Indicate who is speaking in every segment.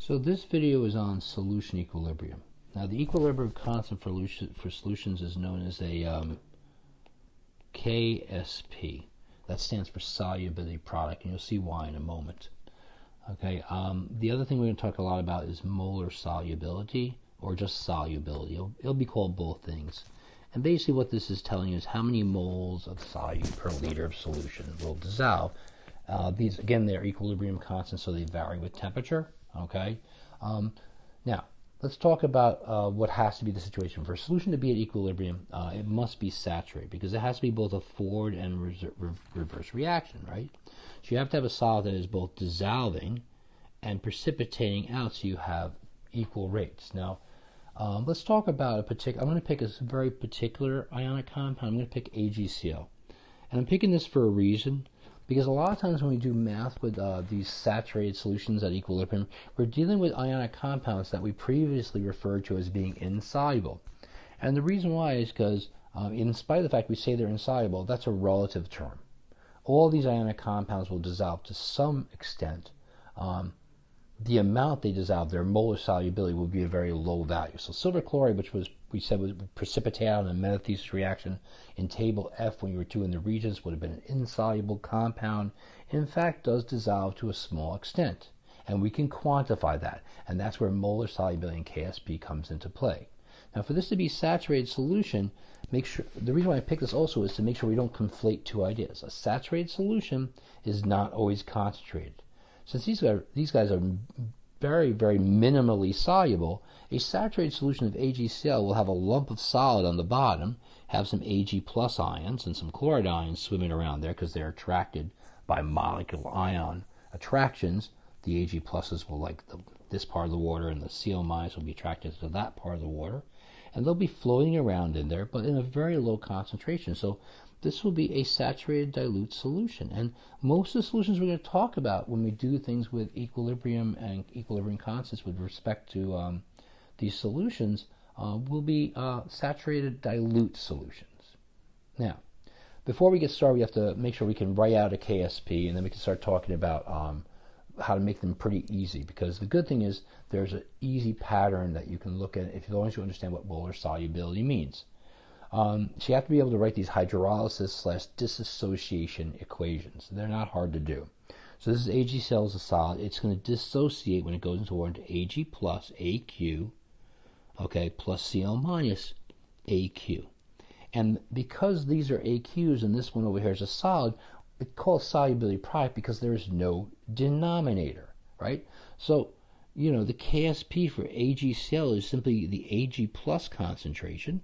Speaker 1: So this video is on solution equilibrium. Now the equilibrium constant for solutions is known as a KSP. That stands for solubility product, and you'll see why in a moment. Okay. The other thing we're going to talk a lot about is molar solubility, or just solubility. It'll be called both things. And basically what this is telling you is how many moles of solute per liter of solution will dissolve. These, again, they're equilibrium constants, so they vary with temperature. Okay. Now, let's talk about what has to be the situation. For a solution to be at equilibrium, it must be saturated, because it has to be both a forward and reverse reaction, right? So you have to have a solid that is both dissolving and precipitating out, so you have equal rates. Now, let's talk about a particular, I'm going to pick a very particular ionic compound. I'm going to pick AgCl. And I'm picking this for a reason, because a lot of times when we do math with these saturated solutions at equilibrium, we're dealing with ionic compounds that we previously referred to as being insoluble. And the reason why is because, in spite of the fact we say they're insoluble, that's a relative term. All these ionic compounds will dissolve to some extent. The amount they dissolve, their molar solubility, will be a very low value. So silver chloride, which we said would precipitate out in a metathesis reaction in table F when you were doing the regions, would have been an insoluble compound. In fact, does dissolve to a small extent, and we can quantify that, and that's where molar solubility in KSP comes into play. Now, for this to be saturated solution, make sure, the reason why I picked this also is to make sure we don't conflate two ideas. A saturated solution is not always concentrated. Since these guys are very, very minimally soluble, a saturated solution of AgCl will have a lump of solid on the bottom, have some Ag plus ions and some chloride ions swimming around there because they're attracted by molecular ion attractions. The Ag pluses will like this part of the water, and the Cl minus will be attracted to that part of the water. And they'll be floating around in there, but in a very low concentration. So this will be a saturated dilute solution. And most of the solutions we're going to talk about when we do things with equilibrium and equilibrium constants with respect to these solutions will be saturated dilute solutions. Now, before we get started, we have to make sure we can write out a KSP, and then we can start talking about how to make them pretty easy, because the good thing is there's an easy pattern that you can look at as long as you understand what molar solubility means. So you have to be able to write these hydrolysis/dissociation equations. They're not hard to do. So this is AgCl as a solid. It's going to dissociate when it goes into water into Ag plus AQ, okay, plus Cl minus AQ. And because these are AQs and this one over here is a solid, it's called solubility product because there is no denominator, right? So, you know, the KSP for AgCl is simply the Ag plus concentration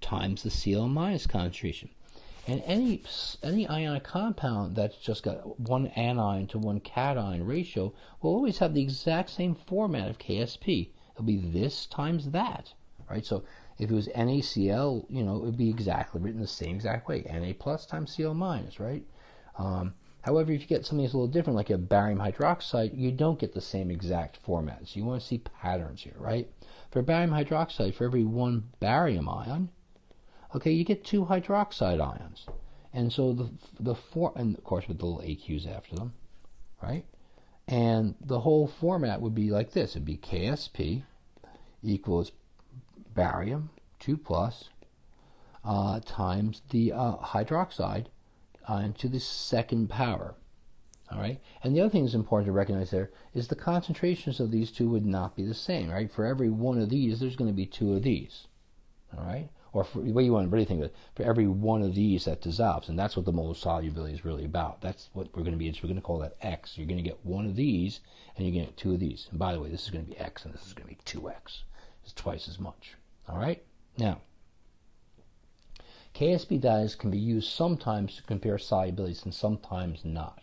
Speaker 1: times the Cl minus concentration. And any ionic compound that's just got one anion to one cation ratio will always have the exact same format of KSP. It'll be this times that, right? So if it was NaCl, you know, it would be exactly written the same exact way. Na plus times Cl minus, right? However, if you get something that's a little different, like a barium hydroxide, you don't get the same exact format. So you want to see patterns here, right? For barium hydroxide, for every one barium ion, okay, you get two hydroxide ions. And so and of course with the little AQs after them, right? And the whole format would be like this. It'd be KSP equals barium 2 plus times the hydroxide to the second power. All right. And the other thing that's important to recognize there is the concentrations of these two would not be the same, right? For every one of these, there's going to be two of these. All right. Or for the way you want to really think of it, for every one of these that dissolves, and that's what the molar solubility is really about. That's what we're going to be. We're going to call that X. You're going to get one of these, and you're going to get two of these. And by the way, this is going to be X, and this is going to be 2X. It's twice as much. All right. Now, KSP dyes can be used sometimes to compare solubilities and sometimes not.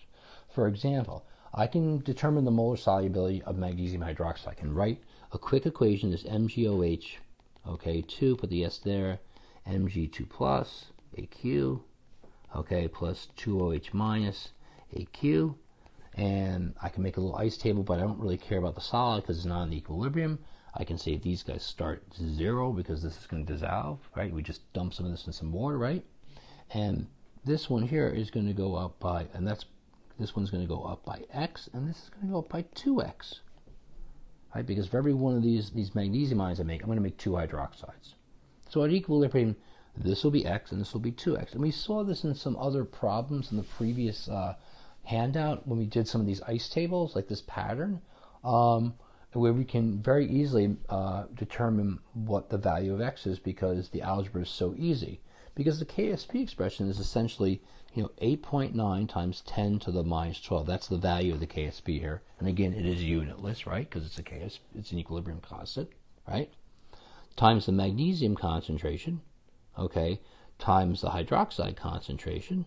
Speaker 1: For example, I can determine the molar solubility of magnesium hydroxide. I can write a quick equation, this MgOH, okay, 2, put the S there, Mg2 plus AQ, okay, plus 2OH minus AQ, and I can make a little ice table, but I don't really care about the solid because it's not in equilibrium. I can say these guys start 0 because this is going to dissolve, right? We just dump some of this in some water, right? And this one here is going to go up by, this one's going to go up by X, and this is going to go up by 2X. right? Because for every one of these magnesium ions I make, I'm going to make 2 hydroxides. So at equilibrium, this will be X and this will be 2X. And we saw this in some other problems in the previous handout when we did some of these ice tables, like this pattern, where we can very easily determine what the value of X is because the algebra is so easy. Because the KSP expression is essentially 8.9 times 10 to the minus 12. That's the value of the KSP here. And again, it is unitless, right? Because it's an equilibrium constant, right? Times the magnesium concentration, okay, times the hydroxide concentration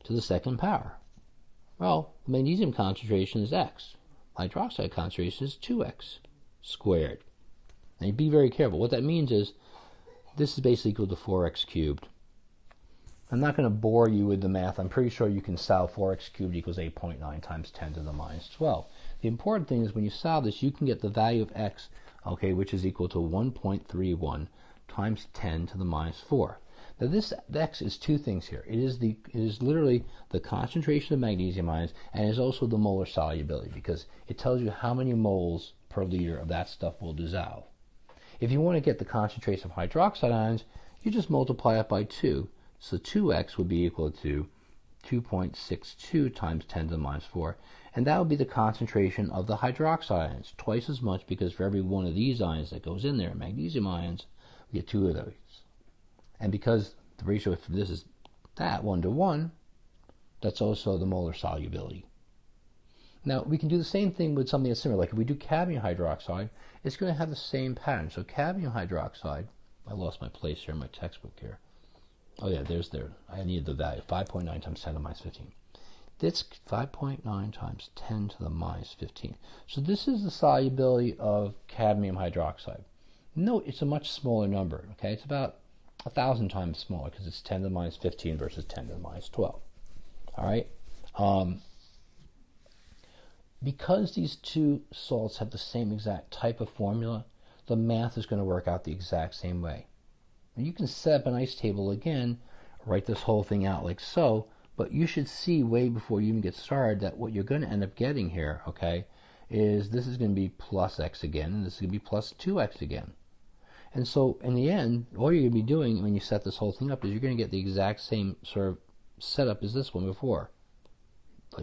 Speaker 1: to the second power. Well, the magnesium concentration is X. Hydroxide concentration is 2X squared. Now, be very careful. What that means is this is basically equal to 4X cubed. I'm not going to bore you with the math. I'm pretty sure you can solve 4X cubed equals 8.9 times 10 to the minus 12. The important thing is when you solve this, you can get the value of X, okay, which is equal to 1.31 times 10 to the minus 4. Now this X is 2 things here. It is literally the concentration of magnesium ions, and it is also the molar solubility because it tells you how many moles per liter of that stuff will dissolve. If you want to get the concentration of hydroxide ions, you just multiply it by 2. So 2X would be equal to 2.62 times 10 to the minus 4. And that would be the concentration of the hydroxide ions, twice as much because for every one of these ions that goes in there, magnesium ions, we get 2 of those. And because the ratio for this is that 1 to 1, that's also the molar solubility. Now, we can do the same thing with something that's similar. Like if we do cadmium hydroxide, it's going to have the same pattern. So cadmium hydroxide, I lost my place here in my textbook here. Oh yeah, I need the value, 5.9 times 10 to the minus 15. That's 5.9 times 10 to the minus 15. So this is the solubility of cadmium hydroxide. Note it's a much smaller number, okay? It's about 1,000 times smaller because it's 10 to the minus 15 versus 10 to the minus 12. All right? Because these 2 salts have the same exact type of formula, the math is going to work out the exact same way. And you can set up an ice table again, write this whole thing out like so, but you should see way before you even get started that what you're going to end up getting here, okay, is this is going to be plus X again, and this is going to be plus 2X again. And so in the end, all you're going to be doing when you set this whole thing up is you're going to get the exact same sort of setup as this one before.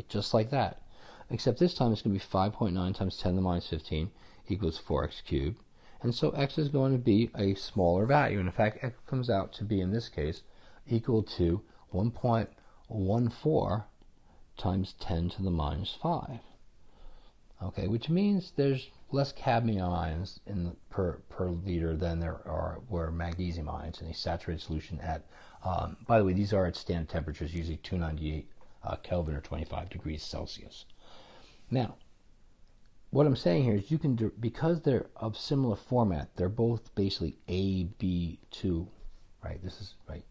Speaker 1: Just like that. Except this time it's going to be 5.9 times 10 to the minus 15 equals 4X cubed. And so X is going to be a smaller value. And in fact, X comes out to be, in this case, equal to 1.14 times 10 to the minus 5. Okay, which means there's less cadmium ions per liter than there were magnesium ions in a saturated solution at, by the way, these are at standard temperatures, usually 298 Kelvin or 25 degrees Celsius. Now, what I'm saying here is you can do, because they're of similar format, they're both basically AB2, right? This is, right,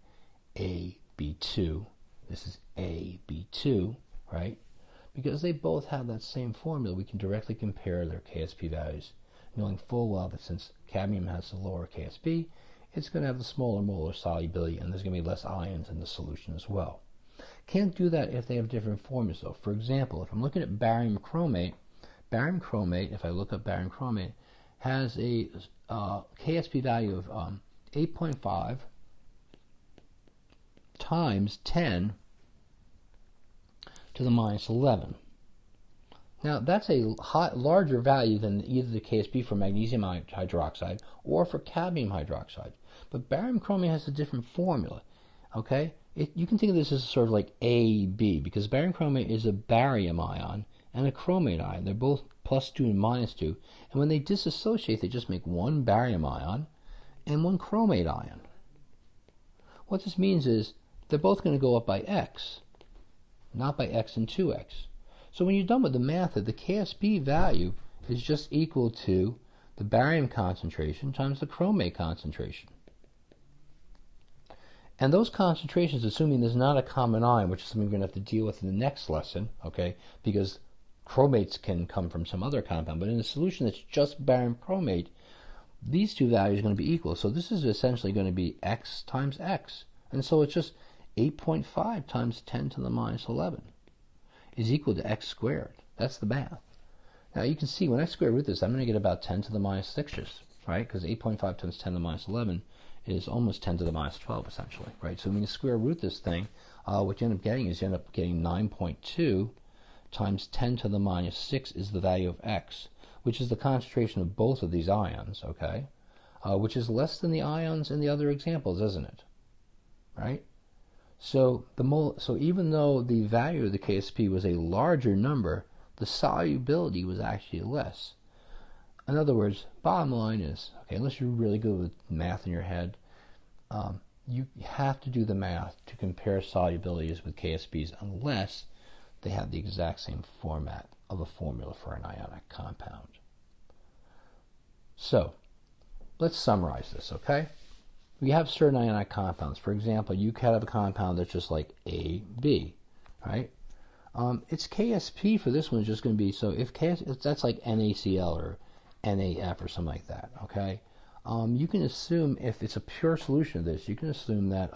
Speaker 1: AB2. This is AB2, right? Because they both have that same formula, we can directly compare their KSP values, knowing full well that since cadmium has the lower KSP, it's going to have the smaller molar solubility, and there's going to be less ions in the solution as well. Can't do that if they have different formulas, though. For example, if I'm looking at barium chromate, if I look up barium chromate, has a KSP value of 8.5 times 10 to the minus 11. Now, that's a larger value than either the KSP for magnesium hydroxide or for cadmium hydroxide. But barium chromate has a different formula, okay? You can think of this as sort of like AB, because barium chromate is a barium ion and a chromate ion. They're both plus 2 and minus 2. And when they dissociate, they just make one barium ion and one chromate ion. What this means is they're both going to go up by X, not by X and 2X. So when you're done with the math, the KSP value is just equal to the barium concentration times the chromate concentration. And those concentrations, assuming there's not a common ion, which is something we're going to have to deal with in the next lesson, okay, because chromates can come from some other compound, but in a solution that's just barium chromate, these 2 values are going to be equal. So this is essentially going to be X times X. And so it's just 8.5 times 10 to the minus 11 is equal to X squared. That's the math. Now you can see when I square root this, I'm going to get about 10 to the minus 6's, right? Because 8.5 times 10 to the minus 11 is almost 10 to the minus 12, essentially, right? So when you square root this thing, what you end up getting is 9.2 times 10 to the minus 6 is the value of x, which is the concentration of both of these ions, okay? Which is less than the ions in the other examples, isn't it? Right? So even though the value of the KSP was a larger number, the solubility was actually less. In other words, bottom line is, okay, unless you're really good with math in your head, you have to do the math to compare solubilities with KSPs unless they have the exact same format of a formula for an ionic compound. So, let's summarize this, okay? We have certain ionic compounds. For example, you could have a compound that's just like AB, right? Its KSP for this one is just going to be, so if that's like NaCl or NaF or something like that, okay? You can assume, if it's a pure solution of this, you can assume that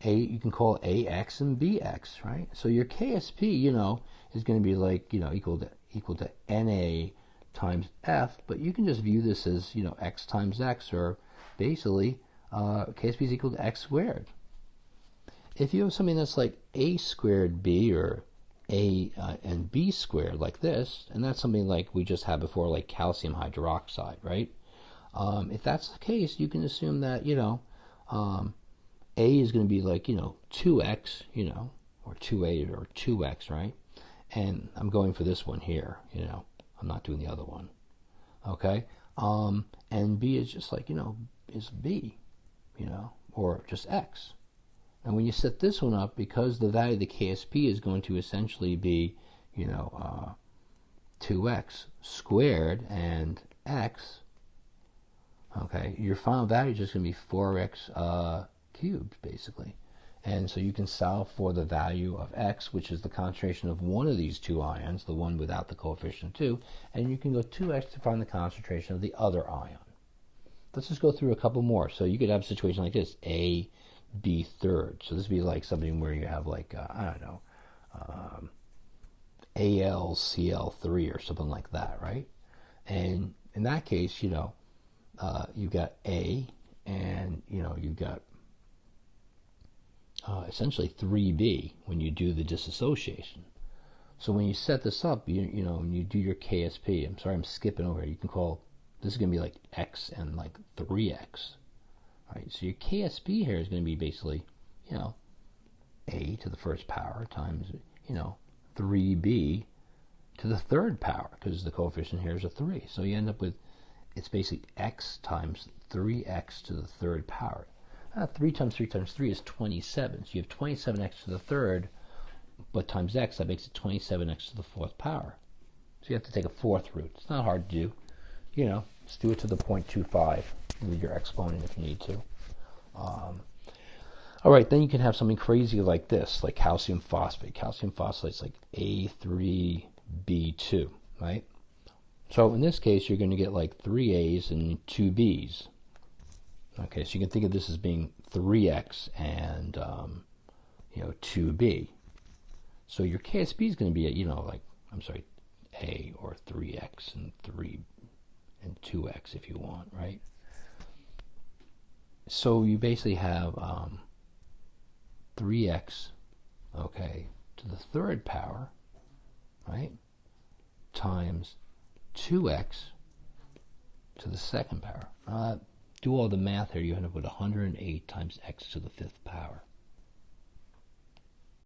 Speaker 1: you can call AX and BX, right? So your KSP, is going to be like, equal to Na times F, but you can just view this as, X times X, or basically, KSP is equal to X squared. If you have something that's like A squared B, or A and B squared like this, and that's something like we just had before, like calcium hydroxide, right? If that's the case, you can assume that, A is going to be like, 2x, or 2A or 2x, right? And I'm going for this one here, I'm not doing the other one, okay? And B is just like, is B, or just X. And when you set this one up, because the value of the KSP is going to essentially be, 2x squared and x, okay, your final value is just going to be 4x cubed, basically. And so you can solve for the value of x, which is the concentration of one of these two ions, the one without the coefficient 2, and you can go 2x to find the concentration of the other ion. Let's just go through a couple more. So you could have a situation like this, A, B third. So this would be like something where you have like, I don't know, AlCl3 or something like that, right? And in that case, you've got A, and, you've got essentially 3B when you do the dissociation. So when you set this up, when you do your KSP, I'm sorry I'm skipping over here, you can call, this is going to be like X and like 3X. Right, so your KSP here is going to be basically, A to the first power times, 3B to the third power, because the coefficient here is a 3. So you end up with, it's basically X times 3X to the third power. 3 times 3 times 3 is 27. So you have 27x to the third, but times x, that makes it 27x to the fourth power. So you have to take a fourth root. It's not hard to do. Just do it to the 0.25 with your exponent if you need to. All right, then you can have something crazy like this, like calcium phosphate. Calcium phosphate is like A3B2, right? So in this case, you're going to get like 3 A's and 2 B's. Okay, so you can think of this as being 3x and 2b. So your KSP is going to be A or 3x and 3 and 2x if you want, right? So you basically have 3x, okay, to the third power, right, times 2x to the second power. Do all the math here, you end up with 108 times x to the fifth power.